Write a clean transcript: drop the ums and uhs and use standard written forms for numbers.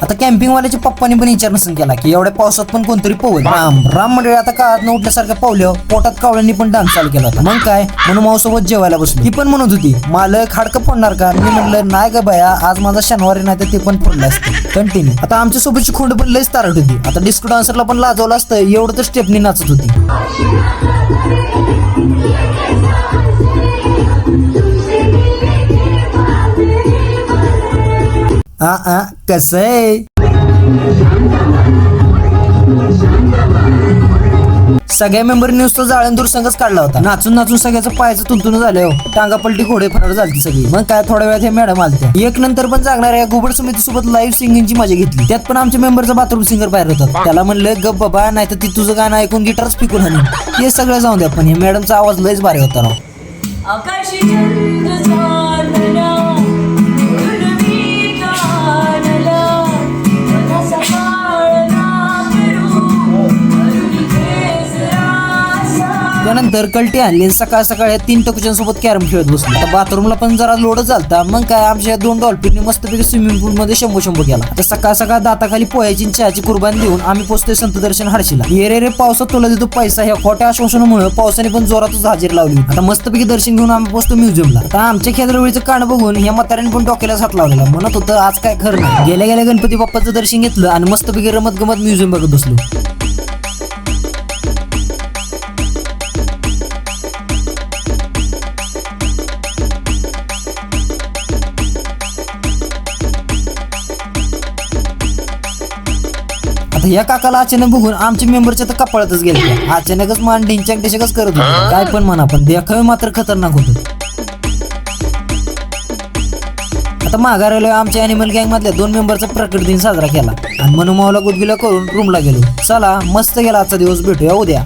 आता कॅम्पिंग वाल्याच्या पप्पानी पण विचार नसून केला की एवढ्या पावसात पण कोणतरी पोहल. राम मंडळी आता काळात न उठल्यासारख्या पावल्या पोटात कावळ्यांनी पण डान्स चालू केला होता. मग काय म्हणून मावसोबत जेवायला बसलो. ती पण म्हणत होती मालक हाडकं फोडणार का. मी म्हणलं नाही ग बाया, आज माझा शनिवारी नाही तर ते पण फोडलं असतं. कंटिन्यू. आता आमच्या सोबतची खोंड पण लयच तारट होती. आता डिस्को डान्सरला पण लाजवलं असतं एवढं तर स्टेपनी नाचत होती. कसं आहे सगळ्या मेंबरनी नुसतं जाळण दूर संघच काढला होता. नाचून नाचून सगळ्याचं पायाचं तुंतून झालं हो. टांगा पलटी घोडे फरार झाली सगळी. मग काय थोड्या वेळात हे मॅडम आलत्या. एक नंतर पण जागणाऱ्या घुबड समिती सोबत लाईव्ह सिंगिंगची मजा घेतली. त्यात पण आमच्या मेंबरचा बाथरूम सिंगर बाहेर होता. त्याला म्हणलं गप बाबा नाही तर ती तुझं गाणं ऐकून गिटारच पिकून हानी. हे सगळं जाऊन द्या पण हे मॅडमचा आवाज लयच भारी होता राव. त्यानंतर कल्टी आणली. सकाळ सकाळ 3 टकुच्यांसोबत कॅरम खेळत बसलो. आता बाथरूमला पण जरा लोड झालता. मग काय आमच्या 2 डॉल्फिनने मस्तपैकी स्विमिंग पूल मध्ये शंभू केला. आता सकाळ सकाळ दाताखाली पोह्याची चहाची कुर्बानी देऊन आम्ही पोहोचतोय संत दर्शन हर्षीला. ये रे पावसात तुला देतो पैसा ह्या खोट्या आश्वासनामुळे पावसाने पण जोरातच हजेरी लावली. आता मस्तपैकी दर्शन घेऊन आम्ही पोहोचतो म्युझियमला. आता आमच्या खेदरवळीचं कान बघून ह्या म्हाताऱ्याने पण डोक्याला हात लावलेला. म्हणत होतं आज काय खरं नाही. गेल्या गेल्या गणपती बाप्पाचं दर्शन घेतलं आणि मस्तपैकी रमत गमत म्युझियम बघत बसलो. आता या काकाला अचानक बघून आमच्या मेंबरच्या तर कपाळातच गेले. अचानकच मान ढिंचाक डिशकच करत होते. काय पण म्हणा पण देखावे मात्र खतरनाक होत. आता माघारायला आमच्या अॅनिमल गँग मधल्या 2 मेंबरचा प्रकट दिन साजरा केला आणि मनोमावला गुदगुल्या करून रूमला गेलो. चला मस्त गेला आजचा दिवस, भेटूया उद्या.